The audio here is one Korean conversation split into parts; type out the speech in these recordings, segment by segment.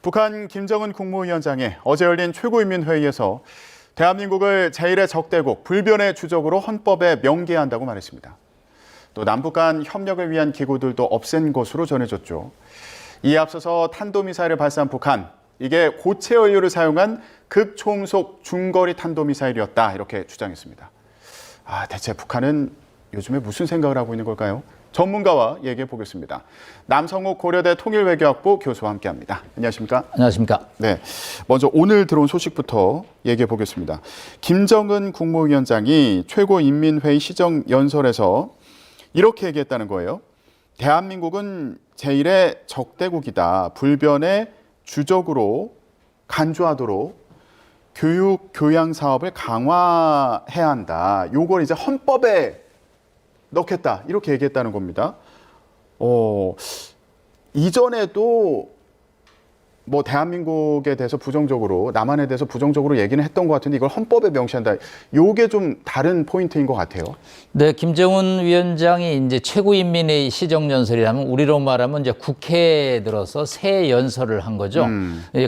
북한 김정은 국무위원장이 어제 열린 최고인민회의에서 대한민국을 제1의 적대국, 불변의 주적으로 헌법에 명기한다고 말했습니다. 또 남북 간 협력을 위한 기구들도 없앤 것으로 전해졌죠. 이에 앞서서 탄도미사일을 발사한 북한, 이게 고체 연료를 사용한 극초음속 중거리 탄도미사일이었다, 이렇게 주장했습니다. 대체 북한은 요즘에 무슨 생각을 하고 있는 걸까요? 전문가와 얘기해 보겠습니다. 남성욱 고려대 통일외교학부 교수와 함께합니다. 안녕하십니까? 안녕하십니까? 네, 먼저 오늘 들어온 소식부터 얘기해 보겠습니다. 김정은 국무위원장이 최고인민회의 시정연설에서 이렇게 얘기했다는 거예요. 대한민국은 제1의 적대국이다. 불변의 주적으로 간주하도록 교육, 교양 사업을 강화해야 한다. 요걸 이제 헌법에 넣겠다. 이렇게 얘기했다는 겁니다. 이전에도 뭐 대한민국에 대해서 부정적으로, 남한에 대해서 부정적으로 얘기는 했던 것 같은데 이걸 헌법에 명시한다. 요게 좀 다른 포인트인 것 같아요. 네, 김정은 위원장이 이제 최고인민회의 시정연설이라면 우리로 말하면 이제 국회에 들어서 새 연설을 한 거죠.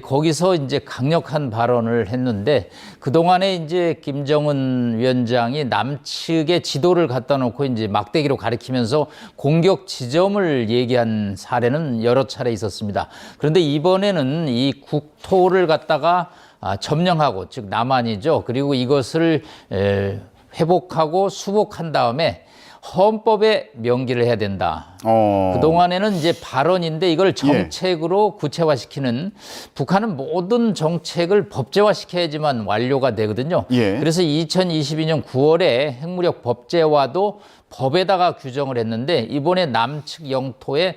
거기서 이제 강력한 발언을 했는데 그동안에 이제 김정은 위원장이 남측의 지도를 갖다 놓고 이제 막대기로 가리키면서 공격 지점을 얘기한 사례는 여러 차례 있었습니다. 그런데 이번에는 이 국토를 갖다가 점령하고, 즉 남한이죠. 그리고 이것을 회복하고 수복한 다음에 헌법에 명기를 해야 된다. 그동안에는 이제 발언인데 이걸 정책으로 구체화시키는, 북한은 모든 정책을 법제화시켜야지만 완료가 되거든요. 그래서 2022년 9월에 핵무력 법제화도 법에다가 규정을 했는데 이번에 남측 영토에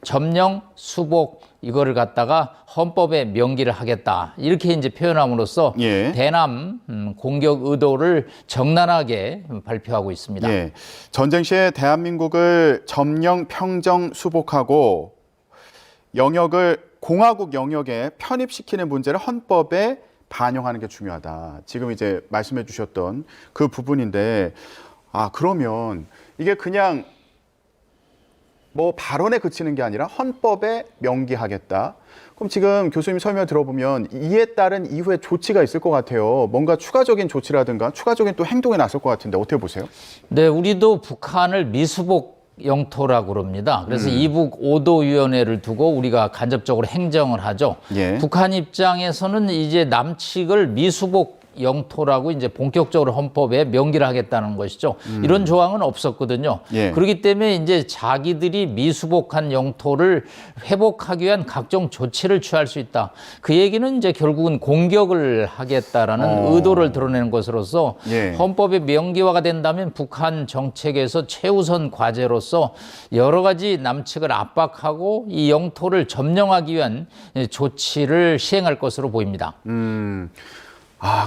점령, 수복 이거를 갖다가 헌법에 명기를 하겠다. 이렇게 이제 표현함으로써 대남 공격 의도를 정난하게 발표하고 있습니다. 전쟁 시에 대한민국을 점령, 평정, 수복하고 영역을 공화국 영역에 편입시키는 문제를 헌법에 반영하는 게 중요하다. 지금 이제 말씀해 주셨던 그 부분인데, 그러면 이게 그냥 뭐 발언에 그치는 게 아니라 헌법에 명기하겠다. 그럼 지금 교수님 설명 들어보면 이에 따른 이후에 조치가 있을 것 같아요. 뭔가 추가적인 조치라든가 추가적인 또 행동에 나설 것 같은데 어떻게 보세요? 네, 우리도 북한을 미수복 영토라고 그럽니다. 그래서 이북 5도 위원회를 두고 우리가 간접적으로 행정을 하죠. 북한 입장에서는 이제 남측을 미수복 영토라고 이제 본격적으로 헌법에 명기를 하겠다는 것이죠. 이런 조항은 없었거든요. 그렇기 때문에 이제 자기들이 미수복한 영토를 회복하기 위한 각종 조치를 취할 수 있다. 그 얘기는 이제 결국은 공격을 하겠다라는 의도를 드러내는 것으로서 헌법의 명기화가 된다면 북한 정책에서 최우선 과제로서 여러 가지 남측을 압박하고 이 영토를 점령하기 위한 조치를 시행할 것으로 보입니다.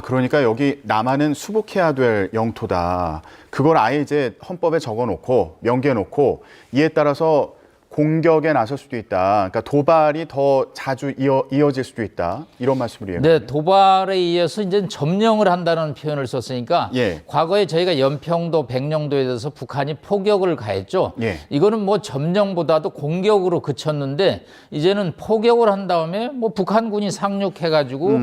그러니까 여기 남한은 수복해야 될 영토다. 그걸 아예 이제 헌법에 적어놓고 명기해놓고 이에 따라서 공격에 나설 수도 있다. 그러니까 도발이 더 자주 이어질 수도 있다. 이런 말씀이에요. 네, 도발에 의해서 이제 점령을 한다는 표현을 썼으니까 과거에 저희가 연평도, 백령도에 대해서 북한이 포격을 가했죠. 이거는 뭐 점령보다도 공격으로 그쳤는데 이제는 포격을 한 다음에 뭐 북한군이 상륙해가지고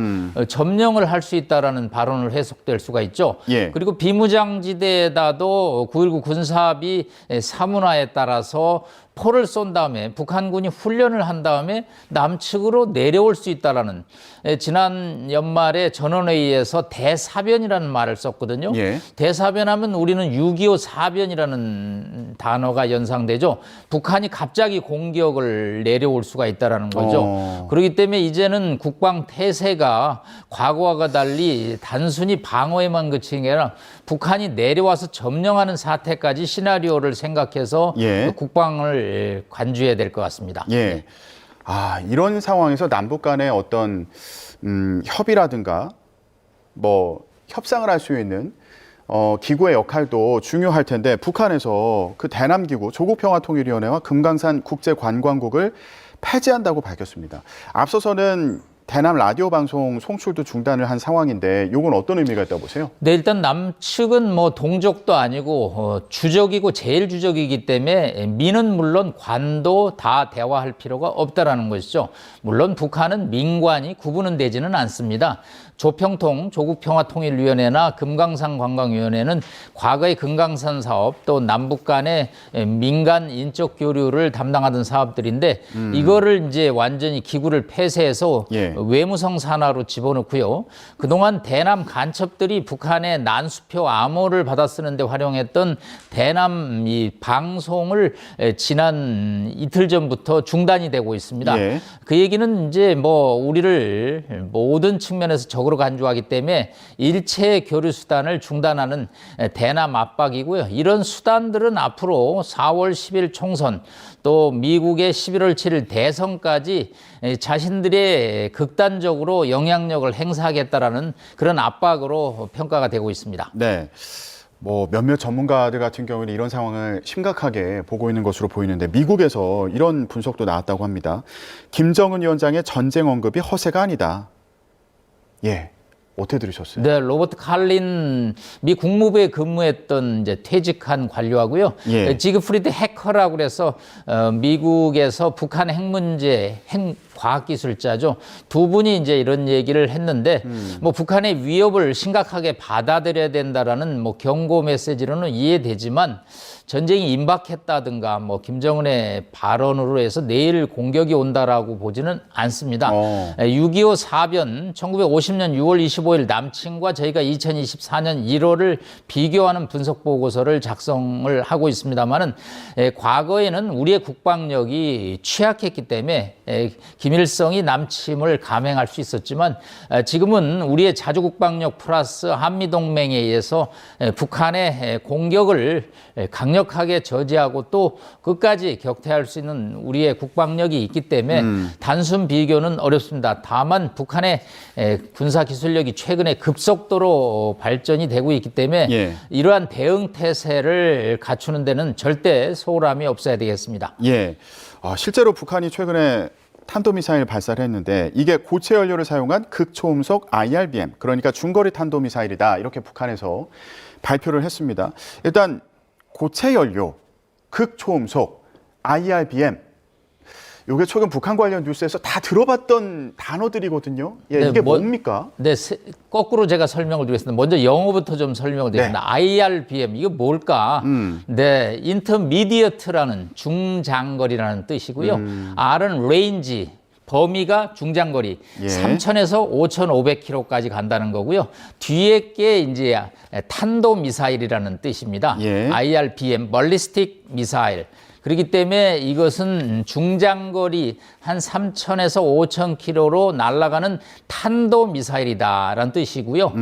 점령을 할 수 있다라는 발언을 해석될 수가 있죠. 그리고 비무장지대에다도 9.19 군사합의 사문화에 따라서 포를 쏜 다음에 북한군이 훈련을 한 다음에 남측으로 내려올 수 있다라는, 지난 연말에 전원회의에서 대사변이라는 말을 썼거든요. 대사변하면 우리는 6.25 사변이라는 단어가 연상되죠. 북한이 갑자기 공격을 내려올 수가 있다라는 거죠. 그렇기 때문에 이제는 국방 태세가 과거와 달리 단순히 방어에만 그치는 게 아니라 북한이 내려와서 점령하는 사태까지 시나리오를 생각해서 국방을 관주해야 될 것 같습니다. 이런 상황에서 남북 간의 어떤 협의라든가 뭐 협상을 할 수 있는 기구의 역할도 중요할 텐데 북한에서 그 대남기구 조국평화통일위원회와 금강산 국제관광국을 폐지한다고 밝혔습니다. 앞서서는 대남 라디오 방송 송출도 중단을 한 상황인데 이건 어떤 의미가 있다고 보세요? 네, 일단 남측은 뭐 동족도 아니고 주적이고 제일 주적이기 때문에 민은 물론 관도 다 대화할 필요가 없다라는 것이죠. 물론 북한은 민관이 구분은 되지는 않습니다. 조평통 조국평화통일위원회나 금강산 관광위원회는 과거의 금강산 사업 또 남북 간의 민간 인적 교류를 담당하던 사업들인데 이거를 이제 완전히 기구를 폐쇄해서 예. 외무성 산하로 집어넣고요. 그동안 대남 간첩들이 북한의 난수표 암호를 받아 쓰는데 활용했던 대남 이 방송을 지난 이틀 전부터 중단이 되고 있습니다. 예. 그 얘기는 이제 뭐 우리를 모든 측면에서 적으로 간주하기 때문에 일체 교류 수단을 중단하는 대남 압박이고요. 이런 수단들은 앞으로 4월 10일 총선 또 미국의 11월 7일 대선까지 자신들의 극단적으로 영향력을 행사하겠다라는 그런 압박으로 평가가 되고 있습니다. 네. 뭐 몇몇 전문가들 같은 경우는 이런 상황을 심각하게 보고 있는 것으로 보이는데 미국에서 이런 분석도 나왔다고 합니다. 김정은 위원장의 전쟁 언급이 허세가 아니다. 예. 어떻게 들으셨어요? 네, 로버트 칼린 미 국무부에 근무했던 이제 퇴직한 관료하고요. 예. 지그프리드 해커라고 그래서 미국에서 북한 핵 문제, 핵 과학기술자죠. 두 분이 이제 이런 얘기를 했는데 뭐 북한의 위협을 심각하게 받아들여야 된다라는 뭐 경고 메시지로는 이해되지만 전쟁이 임박했다든가 뭐 김정은의 발언으로 해서 내일 공격이 온다라고 보지는 않습니다. 6.25 사변 1950년 6월 25일 남친과 저희가 2024년 1월을 비교하는 분석 보고서를 작성을 하고 있습니다만은 과거에는 우리의 국방력이 취약했기 때문에 김일성이 남침을 감행할 수 있었지만 지금은 우리의 자주국방력 플러스 한미동맹에 의해서 북한의 공격을 강력하게 저지하고 또 끝까지 격퇴할 수 있는 우리의 국방력이 있기 때문에 단순 비교는 어렵습니다. 다만 북한의 군사기술력이 최근에 급속도로 발전이 되고 있기 때문에 예. 이러한 대응 태세를 갖추는 데는 절대 소홀함이 없어야 되겠습니다. 예. 실제로 북한이 최근에 탄도미사일 발사를 했는데 이게 고체 연료를 사용한 극초음속 IRBM, 그러니까 중거리 탄도미사일이다. 이렇게 북한에서 발표를 했습니다. 일단 고체 연료, 극초음속, IRBM, 이게 최근 북한 관련 뉴스에서 다 들어봤던 단어들이거든요. 예, 네, 이게 뭡니까? 네, 거꾸로 제가 설명을 드리겠습니다. 먼저 영어부터 좀 설명을 드리겠습니다. 네. IRBM, 이거 뭘까? 네, 인터미디어트라는 중장거리라는 뜻이고요. R은 레인지, 범위가 중장거리, 예. 3,000에서 5,500km까지 간다는 거고요. 뒤에 게 이제 탄도미사일이라는 뜻입니다. 예. IRBM, Ballistic Missile. 그렇기 때문에 이것은 중장거리 한 3,000에서 5,000km로 날아가는 탄도미사일이다라는 뜻이고요.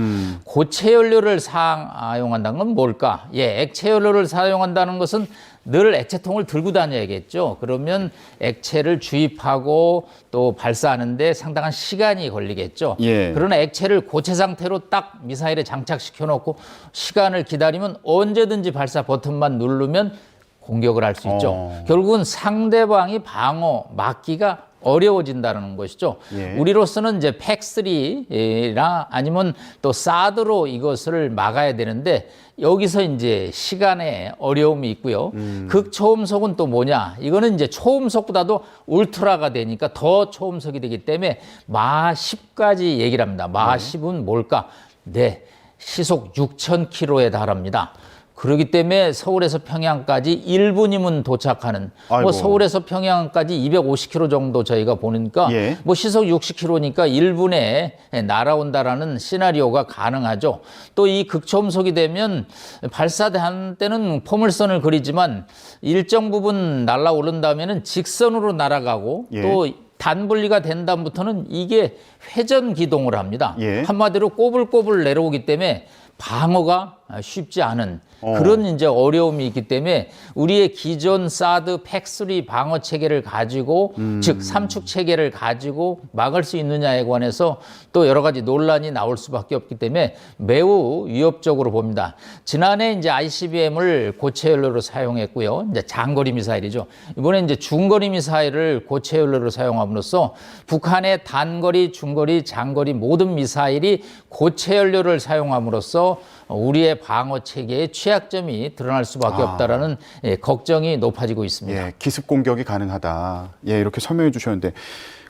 고체 연료를 사용한다는 건 뭘까? 예, 액체 연료를 사용한다는 것은 늘 액체통을 들고 다녀야겠죠. 그러면 액체를 주입하고 또 발사하는데 상당한 시간이 걸리겠죠. 예. 그러나 액체를 고체 상태로 딱 미사일에 장착시켜 놓고 시간을 기다리면 언제든지 발사 버튼만 누르면 공격을 할 수 있죠. 결국은 상대방이 방어, 막기가 어려워진다는 것이죠. 예. 우리로서는 이제 팩3나 아니면 또 사드로 이것을 막아야 되는데 여기서 이제 시간에 어려움이 있고요. 극초음속은 또 뭐냐? 이거는 이제 초음속보다도 울트라가 되니까 더 초음속이 되기 때문에 마 10까지 얘기를 합니다. 마 10은 뭘까? 네, 시속 6,000km에 달합니다. 그렇기 때문에 서울에서 평양까지 1분이면 도착하는, 아이고. 뭐 서울에서 평양까지 250km 정도 저희가 보니까 예. 뭐 시속 60km니까 1분에 날아온다라는 시나리오가 가능하죠. 또 이 극초음속이 되면 발사한 때는 포물선을 그리지만 일정 부분 날아오른 다음에는 직선으로 날아가고 예. 또 단분리가 된 다음부터는 이게 회전 기동을 합니다. 예. 한마디로 꼬불꼬불 내려오기 때문에 방어가 쉽지 않은 그런 이제 어려움이 있기 때문에 우리의 기존 사드 팩3 방어 체계를 가지고 즉 삼축 체계를 가지고 막을 수 있느냐에 관해서 또 여러 가지 논란이 나올 수밖에 없기 때문에 매우 위협적으로 봅니다. 지난해 이제 ICBM을 고체 연료로 사용했고요. 이제 장거리 미사일이죠. 이번에 이제 중거리 미사일을 고체 연료로 사용함으로써 북한의 단거리, 중거리, 장거리 모든 미사일이 고체 연료를 사용함으로써 우리의 방어 체계의 취약점이 드러날 수밖에 없다라는 걱정이 높아지고 있습니다. 예, 기습 공격이 가능하다. 예, 이렇게 설명해 주셨는데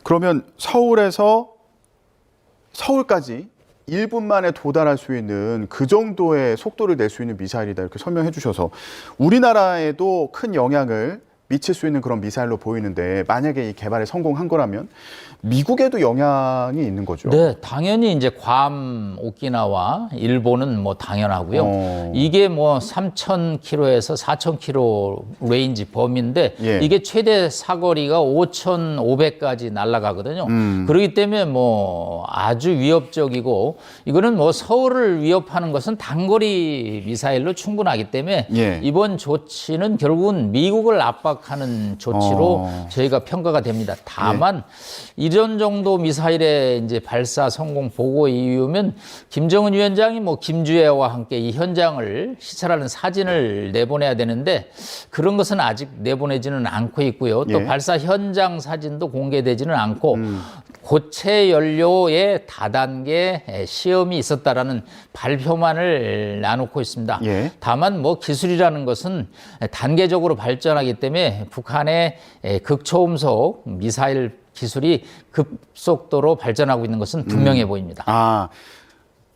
그러면 서울에서 서울까지 1분 만에 도달할 수 있는 그 정도의 속도를 낼 수 있는 미사일이다 이렇게 설명해 주셔서 우리나라에도 큰 영향을 미칠 수 있는 그런 미사일로 보이는데 만약에 이 개발에 성공한 거라면 미국에도 영향이 있는 거죠? 네, 당연히 이제 괌, 오키나와 일본은 뭐 당연하고요. 이게 뭐 3,000km에서 4,000km 레인지 범위인데 예. 이게 최대 사거리가 5,500까지 날아가거든요. 그렇기 때문에 뭐 아주 위협적이고 이거는 뭐 서울을 위협하는 것은 단거리 미사일로 충분하기 때문에 예. 이번 조치는 결국은 미국을 압박하는 조치로 저희가 평가가 됩니다. 다만 이런 정도 미사일의 이제 발사 성공 보고 이후면 김정은 위원장이 뭐 김주애와 함께 이 현장을 시찰하는 사진을 내보내야 되는데 그런 것은 아직 내보내지는 않고 있고요. 또 예. 발사 현장 사진도 공개되지는 않고 고체 연료의 다단계 시험이 있었다라는 발표만을 나놓고 있습니다. 예. 다만 뭐 기술이라는 것은 단계적으로 발전하기 때문에 북한의 극초음속 미사일 기술이 급속도로 발전하고 있는 것은 분명해 보입니다. 아,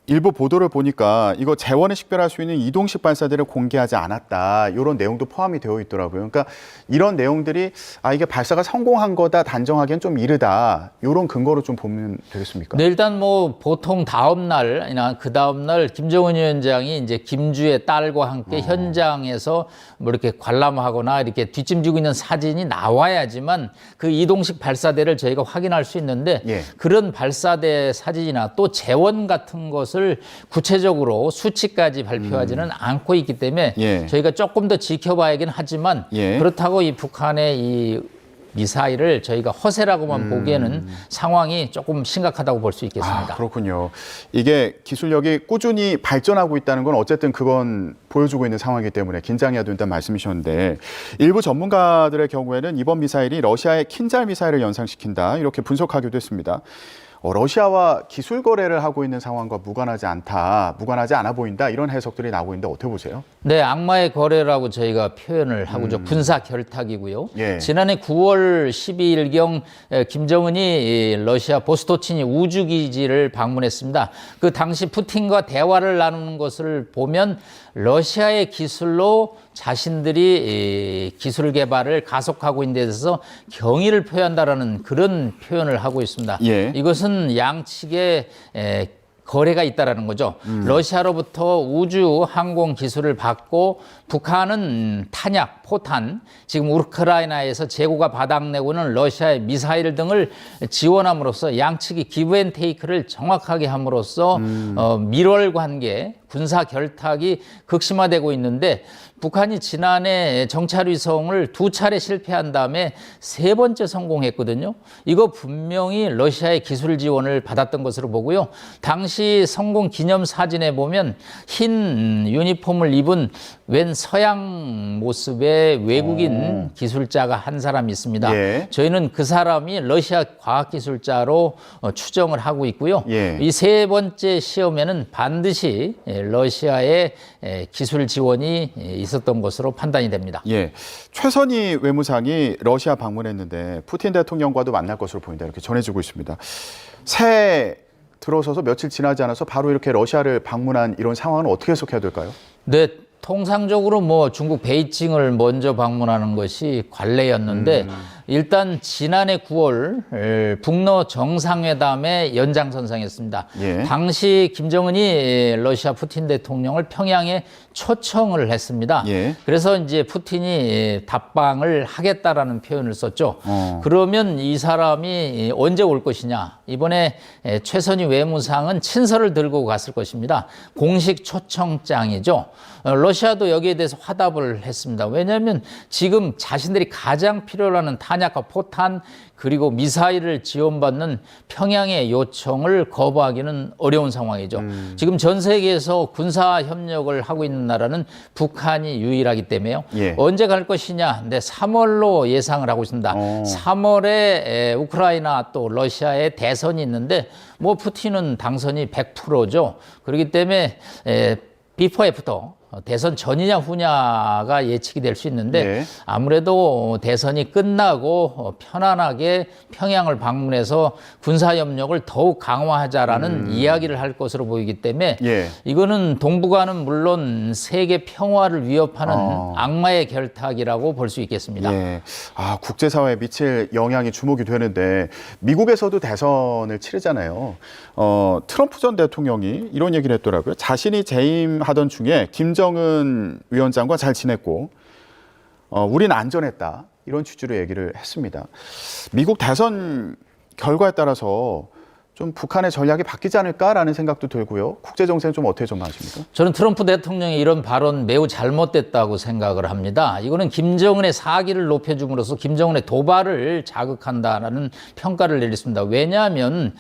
일부 보도를 보니까 이거 재원을 식별할 수 있는 이동식 발사대를 공개하지 않았다. 이런 내용도 포함이 되어 있더라고요. 그러니까 이런 내용들이 이게 발사가 성공한 거다 단정하기엔 좀 이르다. 이런 근거로 좀 보면 되겠습니까? 네, 일단 뭐 보통 다음 날이나 그 다음 날 김정은 위원장이 이제 김주의 딸과 함께 현장에서 뭐 이렇게 관람하거나 이렇게 뒷짐지고 있는 사진이 나와야지만 그 이동식 발사대를 저희가 확인할 수 있는데 예. 그런 발사대 사진이나 또 재원 같은 것을 구체적으로 수치까지 발표하지는 않고 있기 때문에 예. 저희가 조금 더 지켜봐야긴 하지만 예. 그렇다고 이 북한의 이 미사일을 저희가 허세라고만 보기에는 상황이 조금 심각하다고 볼 수 있겠습니다. 그렇군요. 이게 기술력이 꾸준히 발전하고 있다는 건 어쨌든 그건 보여주고 있는 상황이기 때문에 긴장해야 된다는 말씀이셨는데 일부 전문가들의 경우에는 이번 미사일이 러시아의 킨잘 미사일을 연상시킨다 이렇게 분석하기도 했습니다. 러시아와 기술 거래를 하고 있는 상황과 무관하지 않아 보인다 이런 해석들이 나오고 있는데 어떻게 보세요? 네, 악마의 거래라고 저희가 표현을 하고죠. 군사 결탁이고요. 예. 지난해 9월 12일경 김정은이 러시아 보스토치니 우주기지를 방문했습니다. 그 당시 푸틴과 대화를 나누는 것을 보면 러시아의 기술로 자신들이 기술 개발을 가속하고 있는 데 대해서 경의를 표한다라는 그런 표현을 하고 있습니다. 예. 이것은 양측의 거래가 있다라는 거죠. 러시아로부터 우주 항공 기술을 받고 북한은 탄약, 포탄, 지금 우크라이나에서 재고가 바닥내고는 러시아의 미사일 등을 지원함으로써 양측이 기브앤테이크를 정확하게 함으로써 밀월 관계, 군사 결탁이 극심화되고 있는데 북한이 지난해 정찰 위성을 2차례 실패한 다음에 3번째 성공했거든요. 이거 분명히 러시아의 기술 지원을 받았던 것으로 보고요. 당시 성공 기념 사진에 보면 흰 유니폼을 입은 웬 서양 모습의 외국인 기술자가 한 사람이 있습니다. 예. 저희는 그 사람이 러시아 과학기술자로 추정을 하고 있고요. 예. 이 3번째 시험에는 반드시 러시아의 기술 지원이 있었던 것으로 판단이 됩니다. 예, 최선희 외무상이 러시아 방문했는데 푸틴 대통령과도 만날 것으로 보인다 이렇게 전해지고 있습니다. 새해 들어서서 며칠 지나지 않아서 바로 이렇게 러시아를 방문한 이런 상황은 어떻게 해석해야 될까요? 네, 통상적으로 뭐 중국 베이징을 먼저 방문하는 것이 관례였는데 일단 지난해 9월 북러 정상회담에 연장선상했습니다. 예. 당시 김정은이 러시아 푸틴 대통령을 평양에 초청을 했습니다. 예. 그래서 이제 푸틴이 답방을 하겠다라는 표현을 썼죠. 그러면 이 사람이 언제 올 것이냐? 이번에 최선희 외무상은 친서를 들고 갔을 것입니다. 공식 초청장이죠. 러시아도 여기에 대해서 화답을 했습니다. 왜냐하면 지금 자신들이 가장 필요로 하는 탄약과 포탄 그리고 미사일을 지원받는 평양의 요청을 거부하기는 어려운 상황이죠. 지금 전 세계에서 군사 협력을 하고 있는 나라는 북한이 유일하기 때문에요. 예. 언제 갈 것이냐? 네, 3월로 예상을 하고 있습니다. 3월에 우크라이나 또 러시아의 대선이 있는데 뭐 푸틴은 당선이 100%죠. 그렇기 때문에 비포 애프터 대선 전이냐 후냐가 예측이 될 수 있는데 네. 아무래도 대선이 끝나고 편안하게 평양을 방문해서 군사협력을 더욱 강화하자라는 이야기를 할 것으로 보이기 때문에 예. 이거는 동북아는 물론 세계 평화를 위협하는 악마의 결탁이라고 볼 수 있겠습니다. 예. 국제사회에 미칠 영향이 주목이 되는데 미국에서도 대선을 치르잖아요. 트럼프 전 대통령이 이런 얘기를 했더라고요. 자신이 재임하던 중에 김정은 위원장과 잘 지냈고 우린 안전했다. 이런 취지로 얘기를 했습니다. 미국 대선 결과에 따라서 좀 북한의 전략이 바뀌지 않을까라는 생각도 들고요. 국제 정세는 좀 어떻게 전망하십니까? 저는 트럼프 대통령의 이런 발언 매우 잘못됐다고 생각을 합니다. 이거는 김정은의 사기를 높여줌으로써 김정은의 도발을 자극한다라는 평가를 내렸습니다. 왜냐하면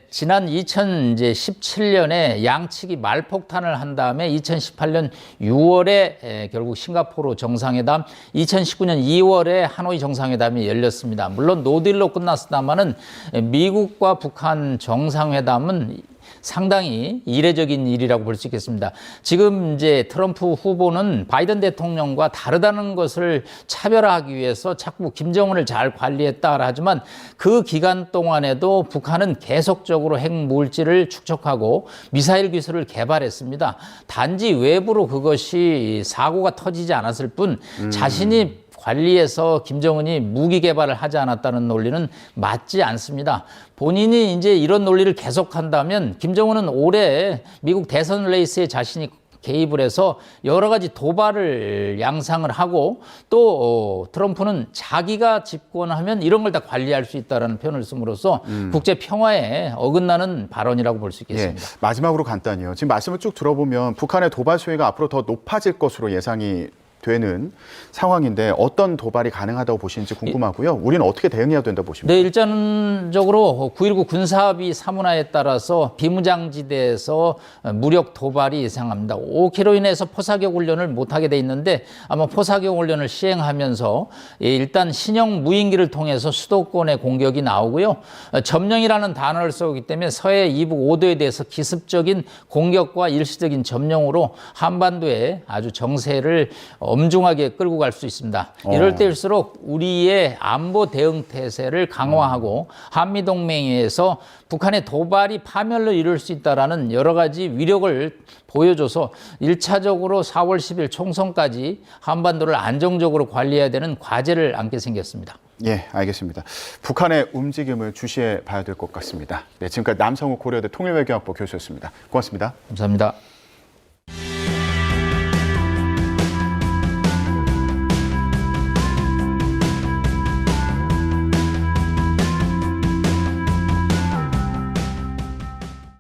지난 2017년에 양측이 말폭탄을 한 다음에 2018년 6월에 결국 싱가포르 정상회담, 2019년 2월에 하노이 정상회담이 열렸습니다. 물론 노딜로 끝났습니다만은 미국과 북한 정상회담은 상당히 이례적인 일이라고 볼 수 있겠습니다. 지금 이제 트럼프 후보는 바이든 대통령과 다르다는 것을 차별화하기 위해서 자꾸 김정은을 잘 관리했다 하지만 그 기간 동안에도 북한은 계속적으로 핵물질을 축적하고 미사일 기술을 개발했습니다. 단지 외부로 그것이 사고가 터지지 않았을 뿐 자신이 관리해서 김정은이 무기 개발을 하지 않았다는 논리는 맞지 않습니다. 본인이 이제 이런 논리를 계속한다면 김정은은 올해 미국 대선 레이스에 자신이 개입을 해서 여러 가지 도발을 양상을 하고 또 트럼프는 자기가 집권하면 이런 걸 다 관리할 수 있다는 표현을 씀으로써 국제 평화에 어긋나는 발언이라고 볼 수 있겠습니다. 예, 마지막으로 간단히요. 지금 말씀을 쭉 들어보면 북한의 도발 수위가 앞으로 더 높아질 것으로 예상이 되는 상황인데 어떤 도발이 가능하다고 보시는지 궁금하고요. 우리는 어떻게 대응해야 된다고 보십니까? 네, 일단적으로 9.19 군사합의 사문화에 따라서 비무장지대에서 무력 도발이 예상합니다. 5km로 인해서 포사격 훈련을 못하게 돼 있는데 아마 포사격 훈련을 시행하면서 일단 신형 무인기를 통해서 수도권의 공격이 나오고요. 점령이라는 단어를 쓰기 때문에 서해 이북 5도에 대해서 기습적인 공격과 일시적인 점령으로 한반도에 아주 정세를 엄중하게 끌고 갈 수 있습니다. 이럴 때일수록 우리의 안보 대응 태세를 강화하고 한미동맹에서 북한의 도발이 파멸을 이룰 수 있다는 여러 가지 위력을 보여줘서 1차적으로 4월 10일 총선까지 한반도를 안정적으로 관리해야 되는 과제를 안게 생겼습니다. 예, 알겠습니다. 북한의 움직임을 주시해 봐야 될 것 같습니다. 네, 지금까지 남성욱 고려대 통일외교학부 교수였습니다. 고맙습니다. 감사합니다.